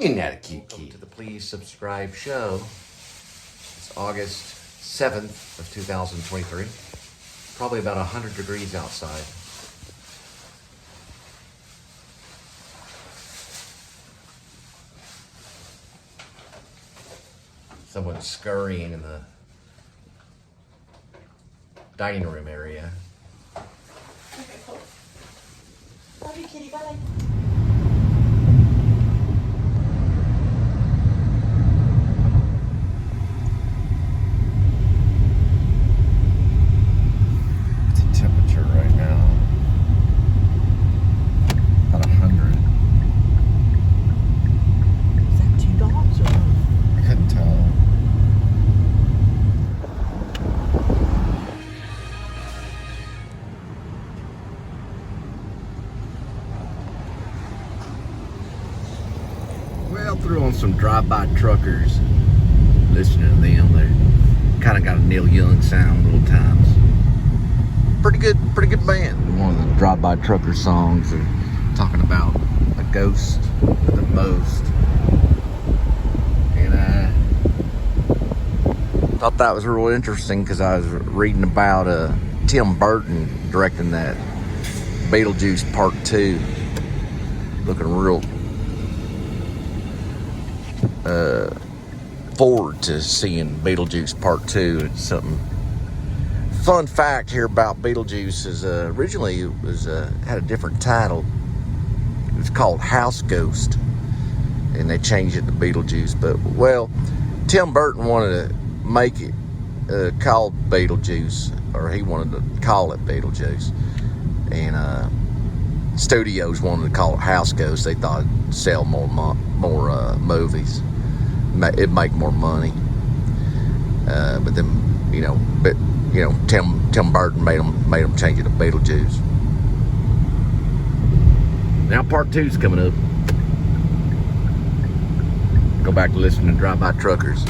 Isn't that a cute Welcome kid? to the Please Subscribe show. It's August 7th of 2023. Probably about 100 degrees outside. Someone's scurrying in the dining room area. Okay, cool. Love you, kitty. Bye-bye. Temperature right now about 100. Is that 2 dogs or one? I couldn't tell. Well, threw on some drive-by truckers. Listening to them, they kind of got a Neil Young sound little times. Pretty good band. One of the drive-by trucker songs, they're talking about a ghost at the most. And I thought that was real interesting because I was reading about Tim Burton directing that Beetlejuice Part 2. Looking real forward to seeing Beetlejuice Part 2. It's something. Fun fact here about Beetlejuice is originally it was had a different title. It was called House Ghost, and they changed it to Beetlejuice. But well, Tim Burton wanted to make it called Beetlejuice, or he wanted to call it Beetlejuice, and studios wanted to call it House Ghost. They thought it'd sell more movies, it'd make more money. But then Tim Burton made them change it to Beetlejuice. Now Part 2's coming up. Go back to listening to Drive-By Truckers.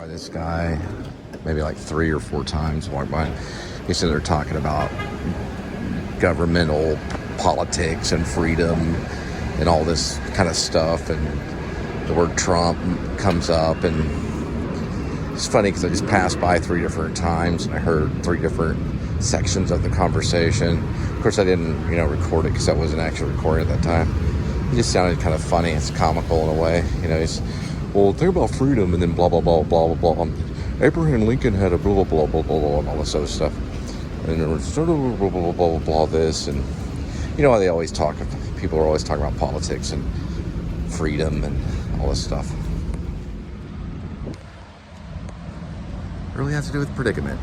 by this guy maybe like 3 or 4 times. Walked by. He said they're talking about governmental politics and freedom and all this kind of stuff, and the word Trump comes up, and it's funny because I just passed by 3 different times and I heard 3 different sections of the conversation. Of course, I didn't, record it because I wasn't actually recording at that time. It just sounded kind of funny. It's comical in a way. He's, well, think about freedom, and then blah, blah, blah, blah, blah, blah. Abraham Lincoln had a blah, blah, blah, blah, blah, blah, and all this other stuff. And there was sort of blah, blah, blah, blah, blah, this. And you know how they always talk, people are always talking about politics and freedom and all this stuff. It really has to do with predicament.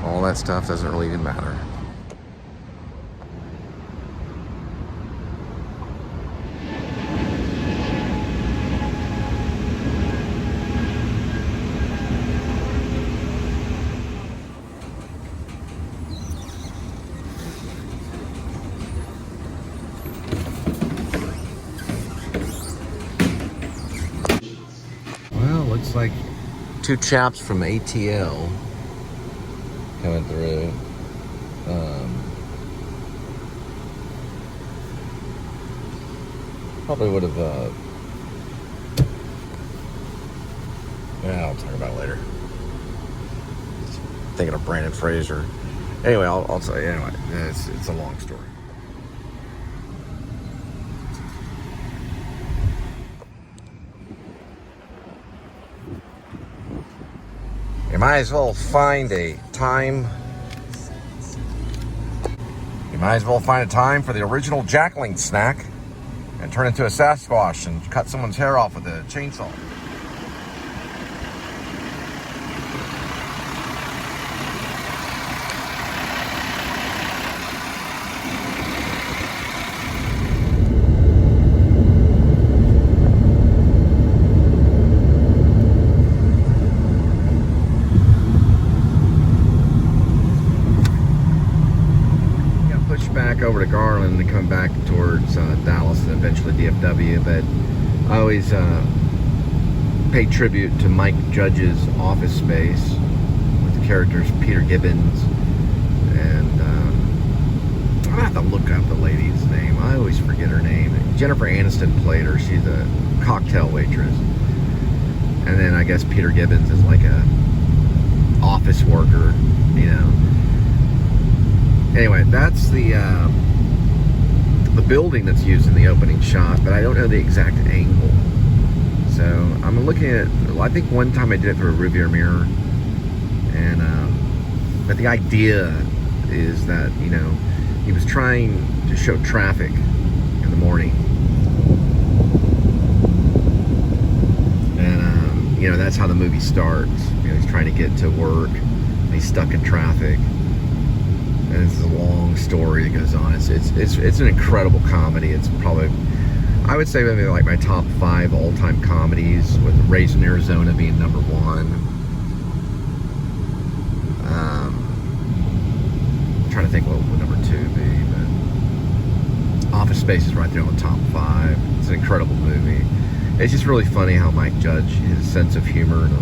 All that stuff doesn't really even matter. Well, looks like 2 chaps from ATL coming through. Probably would have, I'll talk about it later. Thinking of Brandon Fraser. Anyway, I'll tell you, anyway, it's a long story. You might as well find a time. You might as well find a time for the original jackling snack and turn into a Sasquatch and cut someone's hair off with a chainsaw. Over to Garland and come back towards Dallas and eventually DFW, but I always pay tribute to Mike Judge's Office Space with the characters Peter Gibbons and I have to look up the lady's name. I always forget her name. Jennifer Aniston played her. She's a cocktail waitress, and then I guess Peter Gibbons is like a office worker, Anyway, that's the building that's used in the opening shot, but I don't know the exact angle. So I'm looking at, I think one time I did it through a rearview mirror, and but the idea is that he was trying to show traffic in the morning, and that's how the movie starts. He's trying to get to work, and he's stuck in traffic. And it's a long story that goes on. It's an incredible comedy. It's probably, I would say, maybe like my top 5 all-time comedies, with Raised in Arizona being number 1. I'm trying to think what would number 2 be, but Office Space is right there on the top 5. It's an incredible movie. It's just really funny how Mike Judge, his sense of humor and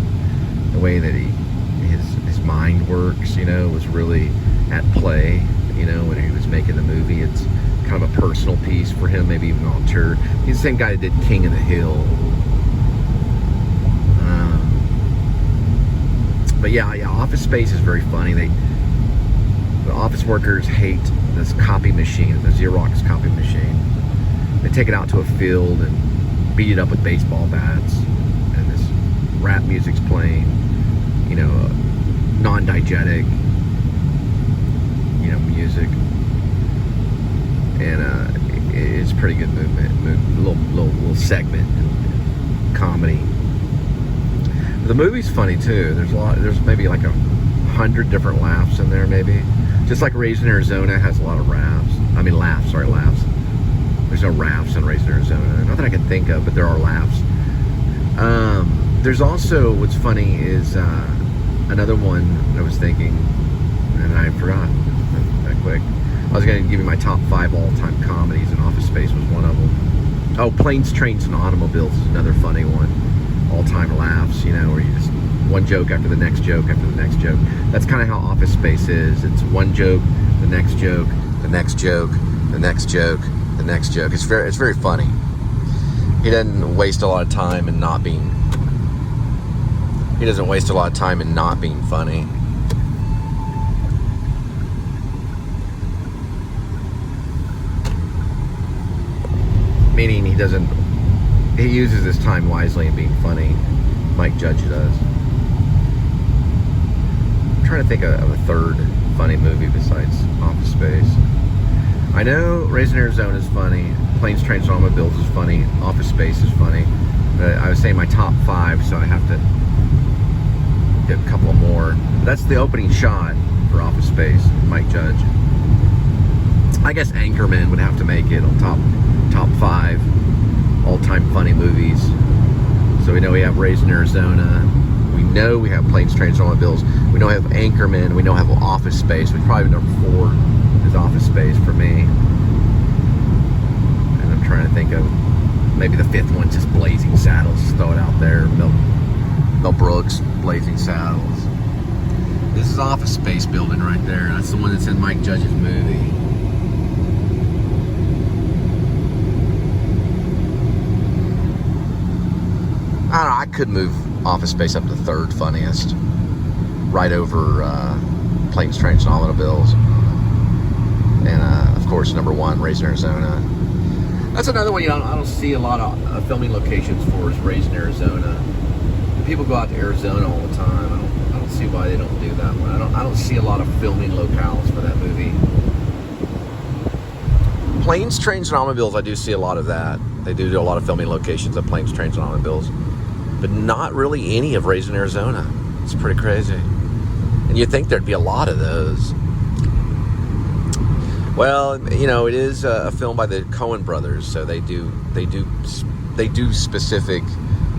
the way that his mind works, was really at play, when he was making the movie. It's kind of a personal piece for him, maybe even on tour. He's the same guy that did King of the Hill. But yeah, Office Space is very funny. The office workers hate this copy machine, the Xerox copy machine. They take it out to a field and beat it up with baseball bats, and this rap music's playing, non-diegetic, music, and it's pretty good little segment, comedy. The movie's funny too. There's maybe like 100 different laughs in there, maybe. Just like Raised in Arizona has a lot of laughs. There's no laughs in Raised in Arizona. Not that I can think of, but there are laughs. There's also, what's funny is another one I was thinking, and I forgot that quick. I was going to give you my top 5 all-time comedies, and Office Space was one of them. Oh, Planes, Trains, and Automobiles is another funny one. all-time laughs, you know, where you just one joke after the next joke after the next joke. That's kind of how Office Space is. It's one joke, the next joke, the next joke, the next joke, the next joke. It's very funny. He doesn't waste a lot of time in not being. He doesn't waste a lot of time in not being funny. Meaning he uses his time wisely in being funny. Mike Judge does. I'm trying to think of a third funny movie besides Office Space. I know Raising Arizona is funny. Planes, Trains, and Automobiles is funny. Office Space is funny. I was saying my top 5, so I have to get a couple more. But that's the opening shot for Office Space, Mike Judge. I guess Anchorman would have to make it on top 5 all-time funny movies. So we know we have Raising Arizona. We know we have Planes, Trains, and Automobiles. We know we have Anchorman. We know we have Office Space, which probably number 4 is Office Space for me. And I'm trying to think of maybe the 5th one, just Blazing Saddles. Just throw it out there. Mel Brooks, Blazing Saddles. This is Office Space building right there. That's the one that's in Mike Judge's movie. I don't know, I could move Office Space up to 3rd funniest. Right over Planes, Trains, and Automobiles. And of course, number 1, Raising Arizona. That's another one, you know, I don't see a lot of filming locations for is Raising Arizona. People go out to Arizona all the time. I don't see why they don't do that one. I don't see a lot of filming locales for that movie. Planes, Trains, and Automobiles, I do see a lot of that. They do a lot of filming locations of Planes, Trains, and Automobiles. But not really any of Raising Arizona. It's pretty crazy. And you'd think there'd be a lot of those. Well, you know, it is a film by the Coen brothers, so they do specific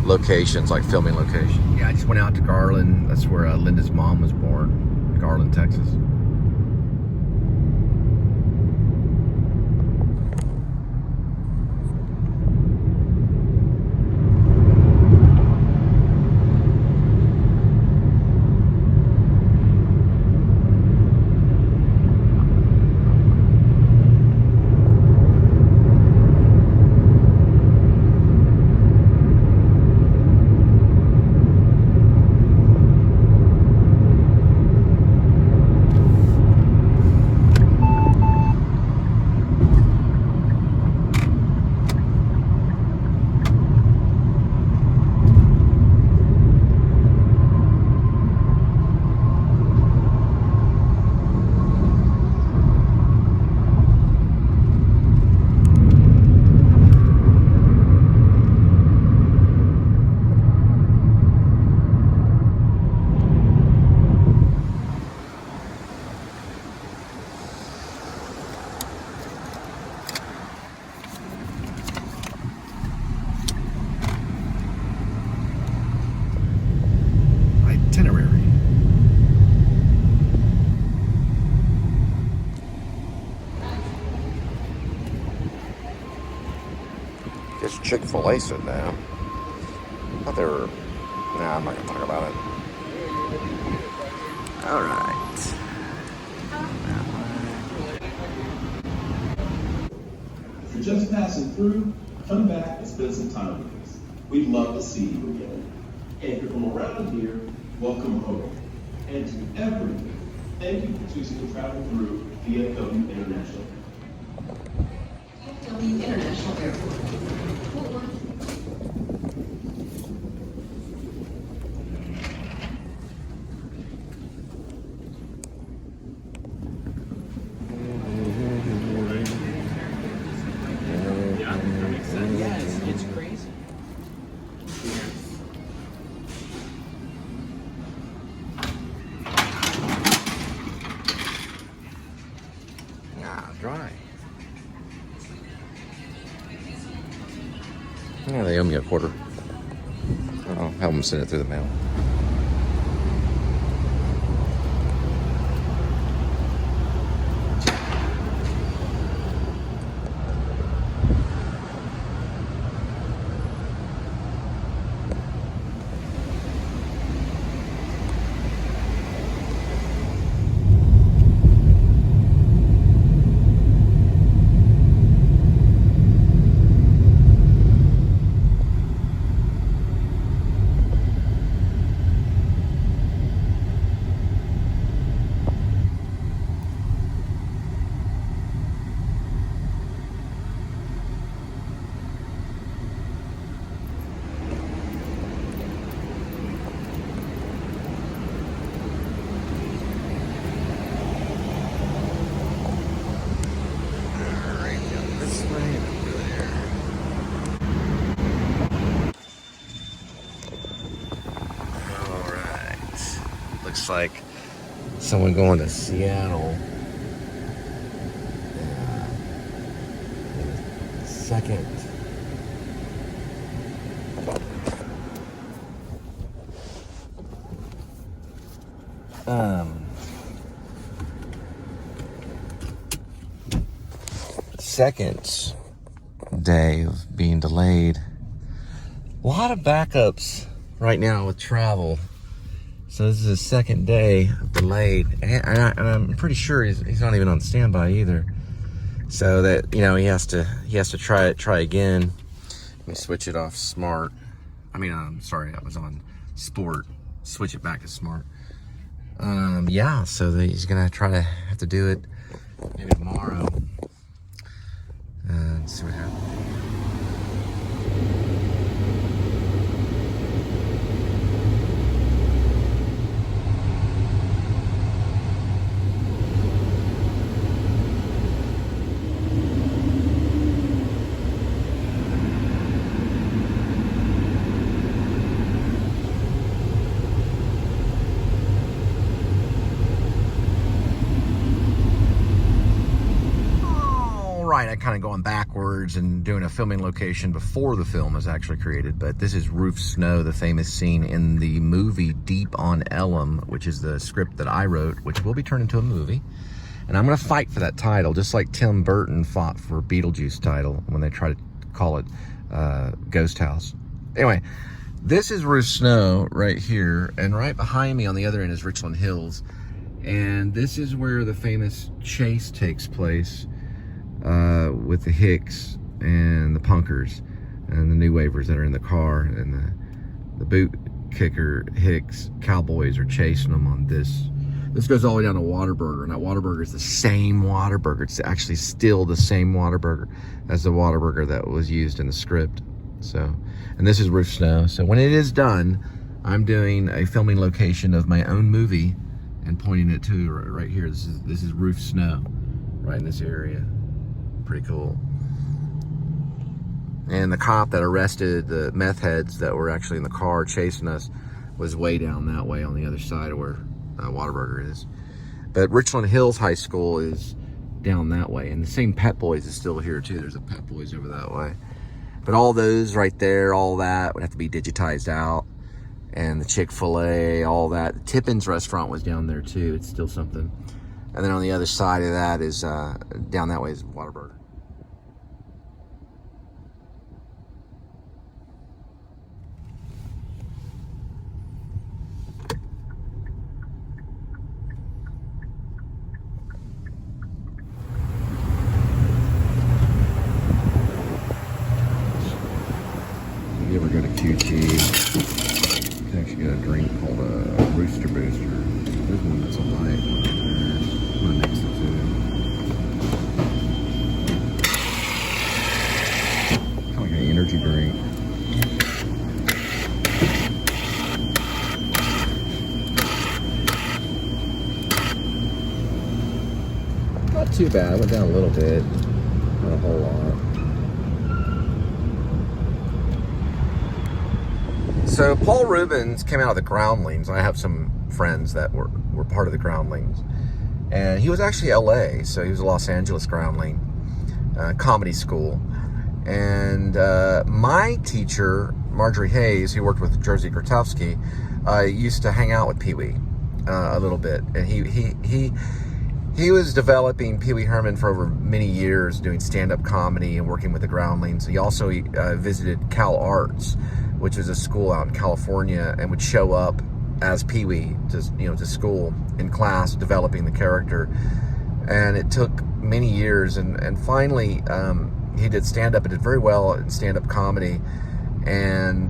locations, like filming locations. Yeah, I just went out to Garland. That's where Linda's mom was born, Garland, Texas. It's Chick-fil-A sitting down. I thought they were... Nah, I'm not going to talk about it. All right. If you're just passing through, come back and spend some time with us. We'd love to see you again. And if you're from around here, welcome home. And to everyone, thank you for choosing to travel through DFW International. DFW International Airport. Dry. Yeah, they owe me a quarter. I'll have them send it through the mail. looks like someone going to Seattle. Second. Second day of being delayed. A lot of backups right now with travel. So this is his second day of delayed, and I'm pretty sure he's not even on standby either. So that, you know, he has to try again. Let me switch it off smart. I mean, sorry, I was on sport. Switch it back to smart. Yeah, so he's gonna have to do it maybe tomorrow and see what happens. Right, I kind of going backwards and doing a filming location before the film was actually created, but this is Roof Snow, the famous scene in the movie Deep on Ellum, which is the script that I wrote, which will be turned into a movie. And I'm going to fight for that title, just like Tim Burton fought for Beetlejuice title when they tried to call it Ghost House. Anyway, this is Roof Snow right here, and right behind me on the other end is Richland Hills. And this is where the famous chase takes place with the Hicks and the punkers and the new wavers that are in the car, and the boot kicker Hicks cowboys are chasing them on this. This goes all the way down to Whataburger, and that Whataburger is the same Whataburger. It's actually still the same Whataburger as the Whataburger that was used in the script. So, and this is Roof Snow. So when it is done, I'm doing a filming location of my own movie and pointing it to right here. This is Roof Snow, right in this area. Pretty cool. And the cop that arrested the meth heads that were actually in the car chasing us was way down that way on the other side of where Whataburger is. But Richland Hills High School is down that way, and the same Pep Boys is still here too. There's a Pep Boys over that way. But all those right there, all that would have to be digitized out. And the Chick-fil-A, all that. The Tippins restaurant was down there too. It's still something. And then on the other side of that is, down that way is Whataburger. If you ever go to QT, you can actually get a drink called a Rooster Booster. There's one that's a light one there. I'm gonna mix the two. Kind of like an energy drink. Not too bad. I went down a little bit, not a whole lot. So Paul Rubens came out of the Groundlings. I have some friends that were part of the Groundlings. And he was actually LA, so he was a Los Angeles Groundling, comedy school. And my teacher, Marjorie Hayes, who worked with Jerzy Grotowski, used to hang out with Pee-wee a little bit. And he was developing Pee-wee Herman for over many years, doing stand-up comedy and working with the Groundlings. He also visited Cal Arts, which is a school out in California, and would show up as Pee-wee to school in class, developing the character. And it took many years, and finally he did stand-up and did very well in stand-up comedy, and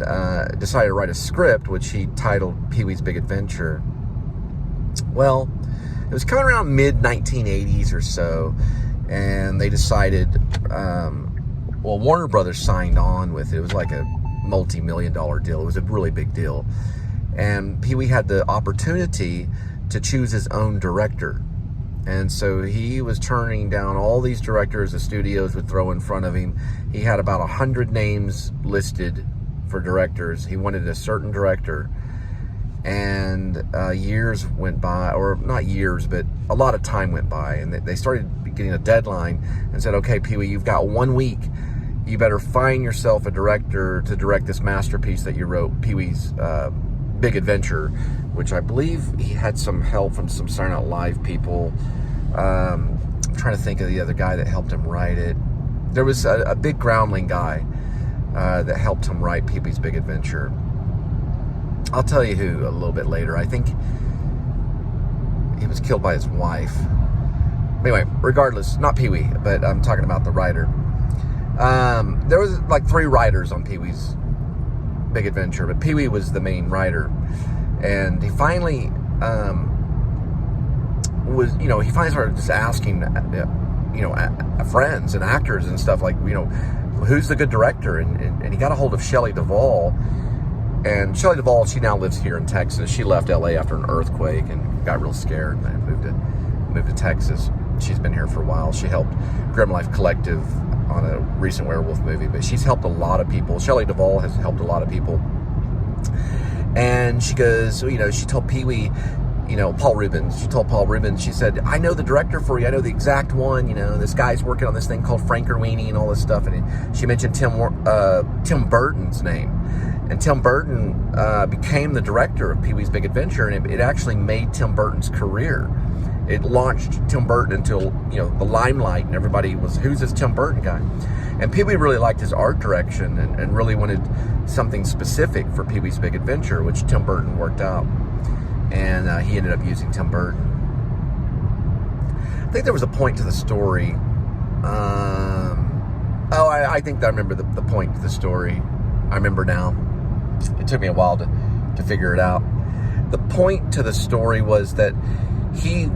decided to write a script which he titled Pee-wee's Big Adventure. Well, it was coming around mid-1980s or so, and they decided, Warner Brothers signed on with it. It was like a multi-million-dollar deal. It was a really big deal. And Pee-wee had the opportunity to choose his own director. And so he was turning down all these directors the studios would throw in front of him. He had about 100 names listed for directors. He wanted a certain director. And years went by, or not years, but a lot of time went by, and they started getting a deadline and said, okay, Pee-wee, you've got 1 week. You better find yourself a director to direct this masterpiece that you wrote, Pee-wee's Big Adventure, which I believe he had some help from some Saturday Night Live people. I'm trying to think of the other guy that helped him write it. There was a big groundling guy that helped him write Pee-wee's Big Adventure. I'll tell you who a little bit later. I think he was killed by his wife. Anyway, regardless, not Pee-wee, but I'm talking about the writer. There was like 3 writers on Pee-wee's Big Adventure, but Pee-wee was the main writer. And he finally he finally started just asking, friends and actors and stuff, like, who's the good director? And he got a hold of Shelley Duvall. And Shelley Duvall, she now lives here in Texas. She left LA after an earthquake and got real scared and moved to Texas. She's been here for a while. She helped Grim Life Collective on a recent werewolf movie, but she's helped a lot of people. Shelley Duvall has helped a lot of people. And she goes, she told Pee-wee, Paul Rubens. She told Paul Rubens, she said, I know the director for you. I know the exact one. This guy's working on this thing called Frankenweenie and all this stuff. And she mentioned Tim Burton's name. And Tim Burton became the director of Pee-wee's Big Adventure, and it actually made Tim Burton's career. It launched Tim Burton into, the limelight, and everybody was, who's this Tim Burton guy? And Pee-wee really liked his art direction and really wanted something specific for Pee-wee's Big Adventure, which Tim Burton worked out. And he ended up using Tim Burton. I think there was a point to the story. I think that I remember the point to the story. I remember now. It took me a while to figure it out. The point to the story was that he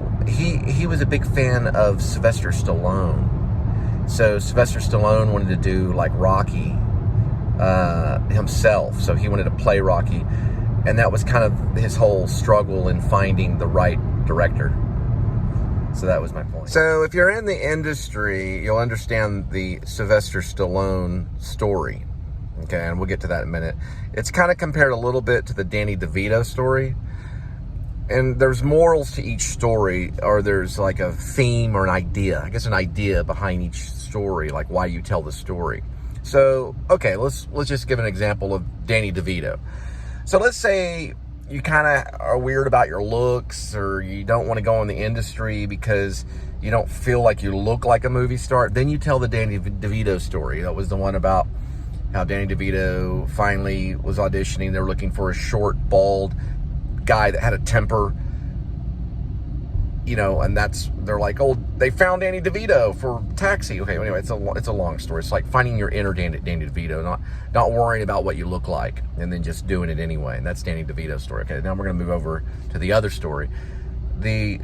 was a big fan of Sylvester Stallone. So Sylvester Stallone wanted to do like Rocky himself. So he wanted to play Rocky. And that was kind of his whole struggle in finding the right director. So that was my point. So if you're in the industry, you'll understand the Sylvester Stallone story. Okay, and we'll get to that in a minute. It's kind of compared a little bit to the Danny DeVito story. And there's morals to each story, or there's like a theme or an idea. I guess an idea behind each story, like why you tell the story. So, okay, let's just give an example of Danny DeVito. So let's say you kind of are weird about your looks, or you don't want to go in the industry because you don't feel like you look like a movie star. Then you tell the Danny DeVito story. That was the one about how Danny DeVito finally was auditioning. They were looking for a short, bald guy that had a temper, and they're like, oh, they found Danny DeVito for Taxi. Okay, anyway, it's a long story. It's like finding your inner Danny DeVito, not worrying about what you look like, and then just doing it anyway. And that's Danny DeVito's story. Okay, now we're going to move over to the other story. The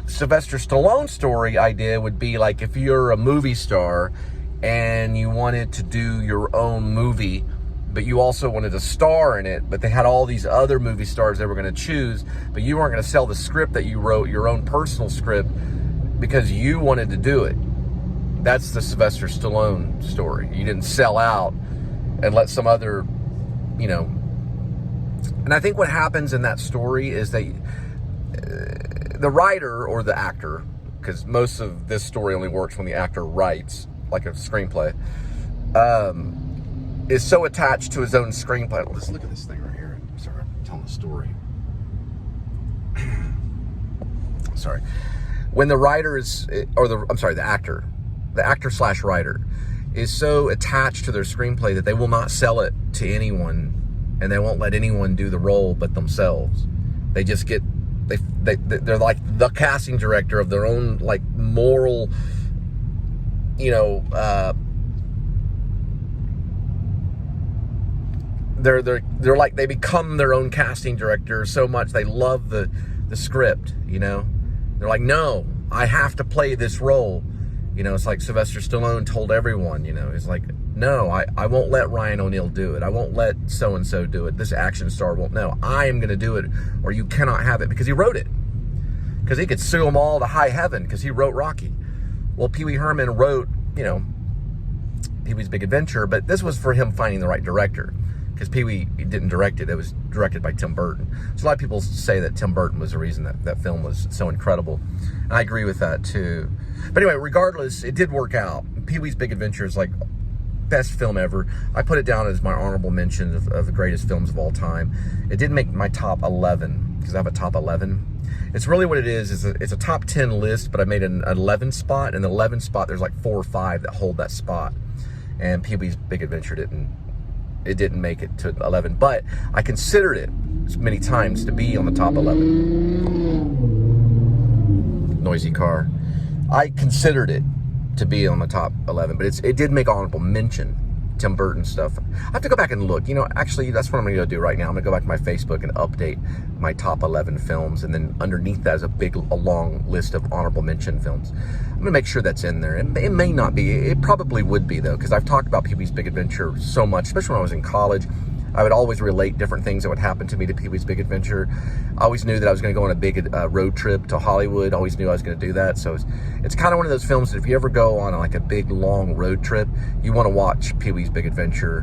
Sylvester Stallone story idea would be like if you're a movie star and you wanted to do your own movie, but you also wanted to star in it, but they had all these other movie stars they were going to choose, but you weren't going to sell the script that you wrote, your own personal script, because you wanted to do it. That's the Sylvester Stallone story. You didn't sell out and let some other, And I think what happens in that story is that the writer or the actor, because most of this story only works when the actor writes, like a screenplay, is so attached to his own screenplay. Let's look at this thing right here. I'm sorry, I'm telling the story. Sorry. When the writer is, the actor/writer is so attached to their screenplay that they will not sell it to anyone, and they won't let anyone do the role but themselves. They just get, they're like the casting director of their own, like, moral, they're like, they become their own casting director so much. They love the script, They're like, no, I have to play this role. It's like Sylvester Stallone told everyone, he's like, no, I won't let Ryan O'Neal do it. I won't let so-and-so do it. This action star won't. No, I am going to do it, or you cannot have it, because he wrote it. Because he could sue them all to high heaven because he wrote Rocky. Well, Pee-wee Herman wrote, Pee-wee's Big Adventure, but this was for him finding the right director. because Pee-wee didn't direct it. It was directed by Tim Burton. So a lot of people say that Tim Burton was the reason that film was so incredible. And I agree with that too. But anyway, regardless, it did work out. Pee-wee's Big Adventure is like best film ever. I put it down as my honorable mention of the greatest films of all time. It didn't make my top 11 because I have a top 11. It's really what it is it's a top 10 list, but I made an 11 spot, and the 11 spot, there's like 4 or 5 that hold that spot. And Pee-wee's Big Adventure didn't make it to 11, but I considered it many times to be on the top 11. Noisy car. I considered it to be on the top 11, but it did make honorable mention. Tim Burton stuff. I have to go back and look. You know, actually, that's what I'm going to go do right now. I'm going to go back to my Facebook and update my top 11 films, and then underneath that is a long list of honorable mention films. I'm going to make sure that's in there. It may not be. It probably would be, though, because I've talked about Pee-wee's Big Adventure so much, especially when I was in college. I would always relate different things that would happen to me to Pee-wee's Big Adventure. I always knew that I was going to go on a big road trip to Hollywood. Always knew I was going to do that. So it's kind of one of those films that if you ever go on like a big long road trip, you want to watch Pee-wee's Big Adventure.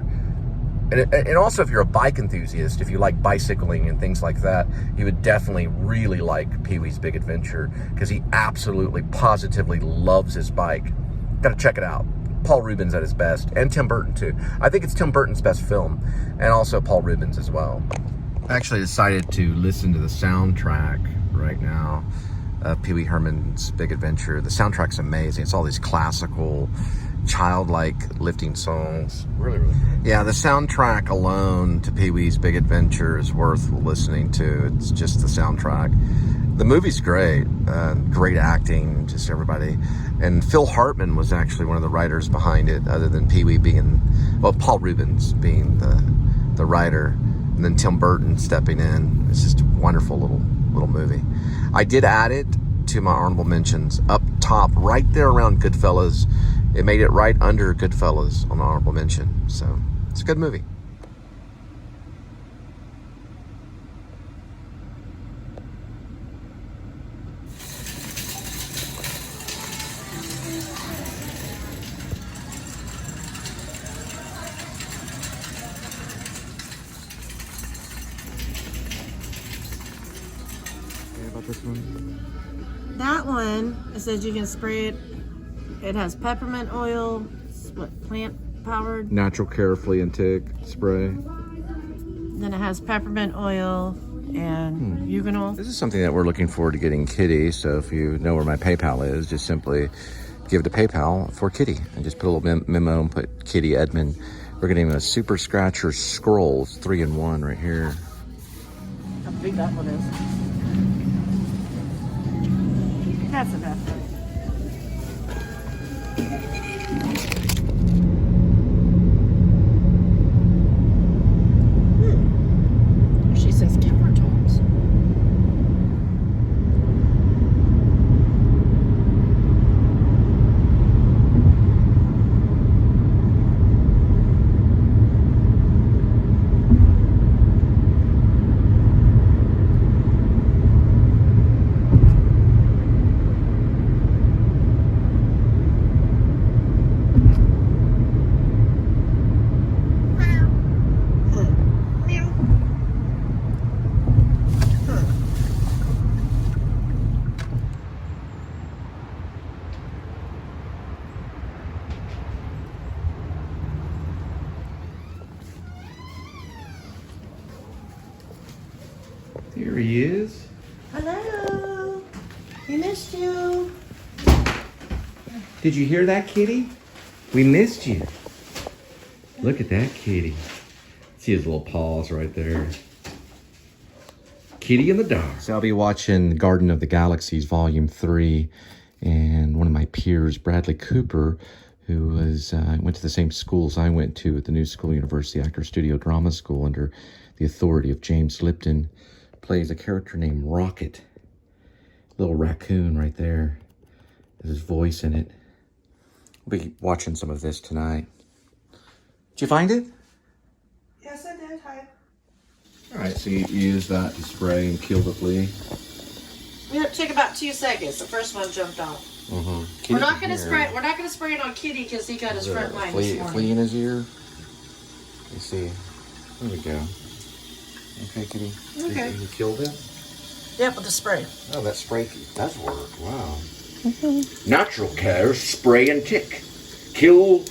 And also, if you're a bike enthusiast, if you like bicycling and things like that, you would definitely really like Pee-wee's Big Adventure, because he absolutely, positively loves his bike. Got to check it out. Paul Rubens at his best, and Tim Burton too. I think it's Tim Burton's best film, and also Paul Rubens as well. I actually decided to listen to the soundtrack right now of Pee-wee Herman's Big Adventure. The soundtrack's amazing. It's all these classical, childlike, lifting songs. Really, really good. Yeah, the soundtrack alone to Pee-wee's Big Adventure is worth listening to. It's just the soundtrack. The movie's great. Great acting, just everybody. And Phil Hartman was actually one of the writers behind it, other than Pee-wee being, well, Paul Rubens being the writer, and then Tim Burton stepping in. It's just a wonderful little movie. I did add it to my honorable mentions up top, right there around Goodfellas. It made it right under Goodfellas on the honorable mention. So it's a good movie. About this one? That one, it says you can spray it. It has peppermint oil, plant powered. Natural Care Flea and Tick spray. Then it has peppermint oil and eugenol. This is something that we're looking forward to getting Kitty. So if you know where my PayPal is, just simply give it to PayPal for Kitty, and just put a little memo and put Kitty Edmond. We're getting him a Super Scratcher Scrolls 3-in-1 right here. How big that one is. That's enough. She says countertops. Here he is. Hello. We missed you. Did you hear that, Kitty? We missed you. Look at that kitty. See his little paws right there. Kitty and the dog. So I'll be watching Garden of the Galaxies Volume 3, and one of my peers, Bradley Cooper, who was went to the same schools I went to at the New School University Actor Studio Drama School under the authority of James Lipton, plays a character named Rocket. Little raccoon right there. There's his voice in it. We'll be watching some of this tonight. Did you find it? Yes, I did. Hi. All right, so you use that to spray and kill the flea. It took about 2 seconds. The first one jumped off. We're not gonna spray. We're not gonna spray it on Kitty because he got his front line this morning. Flea in his ear. You see. There we go. Okay, kitty. Okay. You killed it? Yep, with the spray. Oh, that spray does work. Wow. Natural care, spray and tick. Kill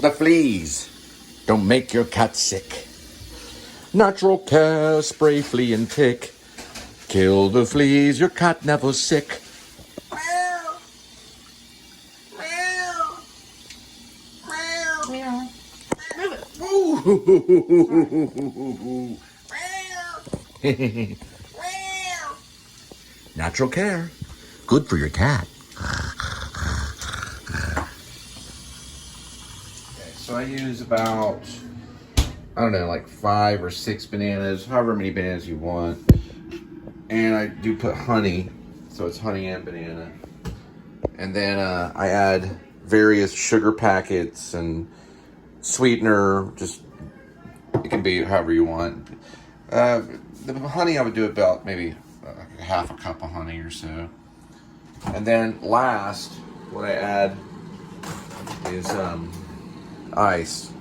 the fleas. Don't make your cat sick. Natural care, spray, flea, and tick. Kill the fleas, your cat never sick. Meow. Move it. Natural care. Good for your cat. Okay, so I use about, I don't know, like 5 or 6 bananas, however many bananas you want. And I do put honey, so it's honey and banana. And then I add various sugar packets and sweetener, just, it can be however you want. The honey, I would do about maybe half a cup of honey or so. And then last, what I add is ice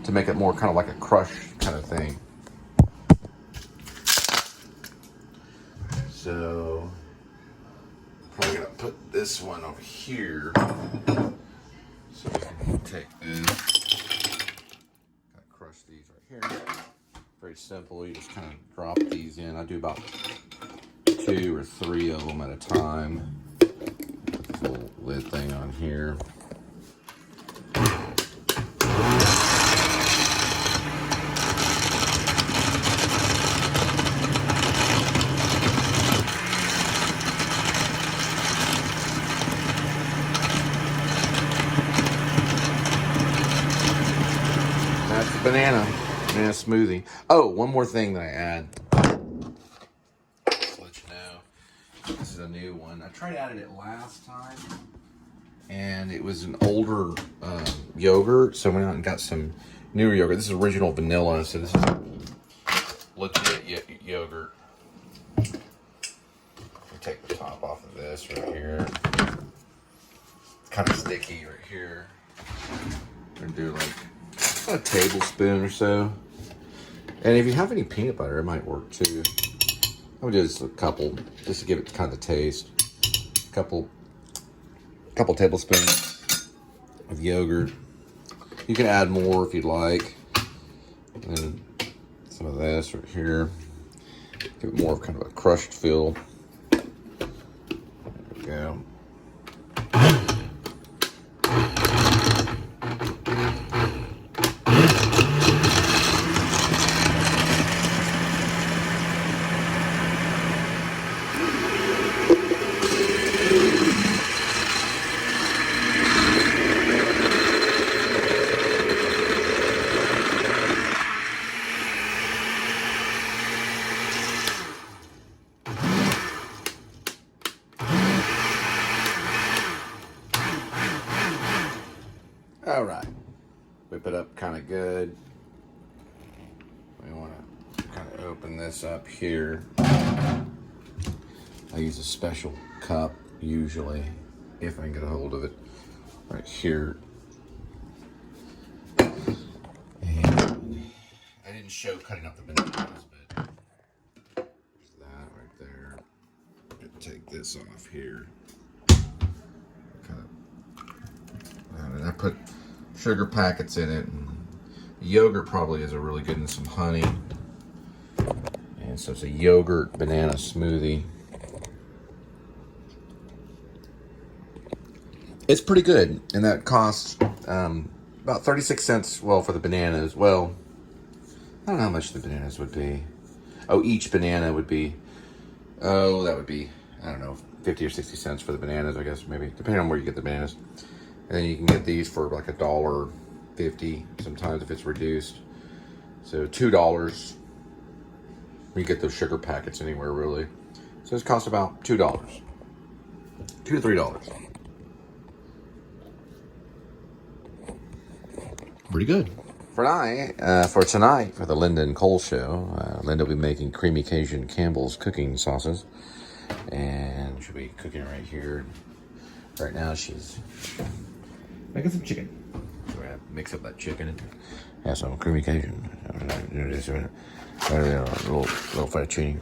to make it more kind of like a crush kind of thing. So, probably gonna put this one over here. So we can take this, kind of crush these right here. Very simple, you just kind of drop these in. I do about 2 or 3 of them at a time. Put this little lid thing on here. That's the banana smoothie. Oh, one more thing that I add. Just to let you know, this is a new one. I tried adding it last time, and it was an older yogurt, so I went out and got some newer yogurt. This is original vanilla, so this is legit yogurt. Take the top off of this right here. Kind of sticky right here. I'm gonna do like a tablespoon or so. And if you have any peanut butter, it might work too. I would do just a couple, just to give it kind of the taste. Couple tablespoons of yogurt. You can add more if you'd like. And then some of this right here. Give it more of kind of a crushed feel. There we go. All right, whip it up kind of good. We want to kind of open this up here. I use a special cup usually, if I can get a hold of it, right here. And I didn't show cutting up the bananas, but there's that right there. I'm gonna take this off here. And I put sugar packets in it. And yogurt probably is a really good, and some honey. And so it's a yogurt banana smoothie. It's pretty good, and that costs about 36 cents. Well, for the bananas. Well, I don't know how much the bananas would be. Oh, each banana would be. Oh, that would be, I don't know, 50 or 60 cents for the bananas, I guess, maybe, depending on where you get the bananas. And then you can get these for like $1.50 sometimes if it's reduced. So $2. You get those sugar packets anywhere really. So this costs about $2. $2 to $3. Pretty good. For tonight, for the Linda and Cole show, Linda will be making creamy Cajun Campbell's cooking sauces. And she'll be cooking right here. Right now she's making some chicken. So we're gonna mix up that chicken Have some creamy Cajun. A little fettuccine.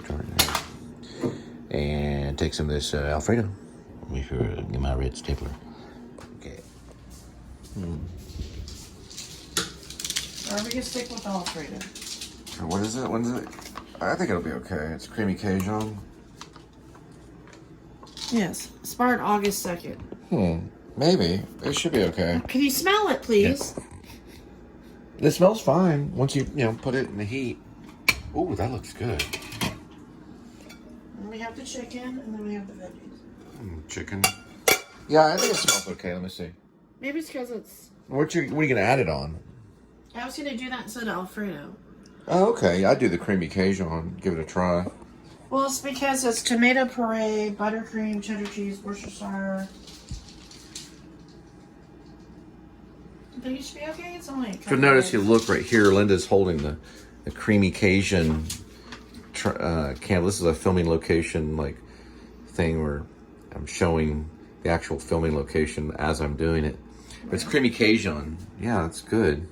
And take some of this Alfredo. Let me get my red stapler. Okay. Or we can stick with Alfredo. What is it? When is it? I think it'll be okay. It's creamy Cajun. Yes, expired August 2nd. Maybe. It should be okay. Can you smell it, please? It smells fine once you put it in the heat. Ooh, that looks good. And we have the chicken, and then we have the veggies. Chicken. Yeah, I think it smells okay. Let me see. Maybe it's because it's... What are you gonna add it on? I was going to do that instead of Alfredo. Oh, okay. I'd do the creamy Cajun. Give it a try. Well, it's because it's tomato puree, buttercream, cheddar cheese, Worcestershire. I think it should be okay. It's only. So notice you look right here. Linda's holding the creamy Cajun candle. This is a filming location thing where I'm showing the actual filming location as I'm doing it. But it's creamy Cajun. Yeah, it's good.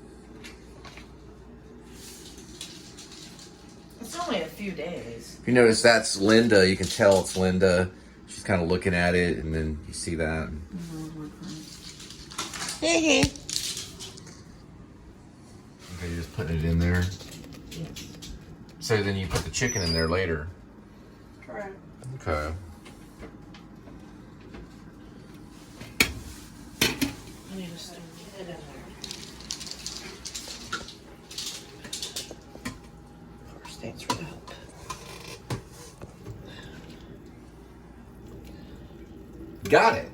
It's only a few days. If you notice, that's Linda. You can tell it's Linda. She's kind of looking at it, and then you see that. Okay, you're just putting it in there. Yes. So then you put the chicken in there later. Correct. Okay. I need to stick it in there. First, thanks for the help. Got it.